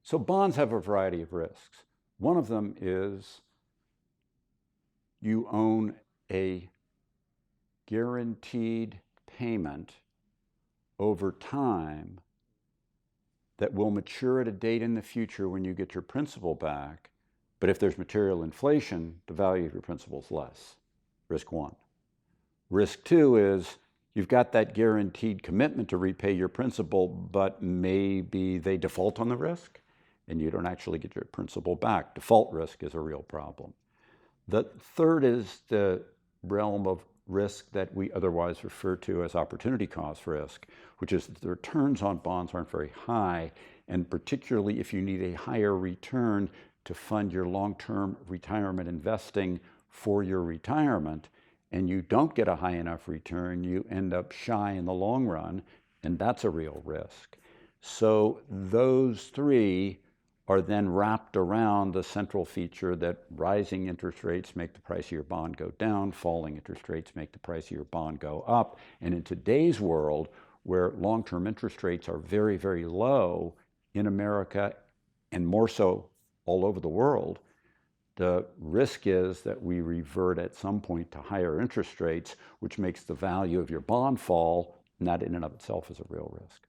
So bonds have a variety of risks. One of them is you own a guaranteed payment over time that will mature at a date in the future when you get your principal back. But if there's material inflation, the value of your principal is less. Risk one. Risk two is you've got that guaranteed commitment to repay your principal, but maybe they default on the risk and you don't actually get your principal back. Default risk is a real problem. The third is the realm of risk that we otherwise refer to as opportunity cost risk, which is that the returns on bonds aren't very high, and particularly if you need a higher return to fund your long-term retirement investing for your retirement, and you don't get a high enough return, you end up shy in the long run, and that's a real risk. So those three are then wrapped around the central feature that rising interest rates make the price of your bond go down, falling interest rates make the price of your bond go up. And in today's world, where long-term interest rates are very, very low in America and more so all over the world, the risk is that we revert at some point to higher interest rates, which makes the value of your bond fall, and that in and of itself is a real risk.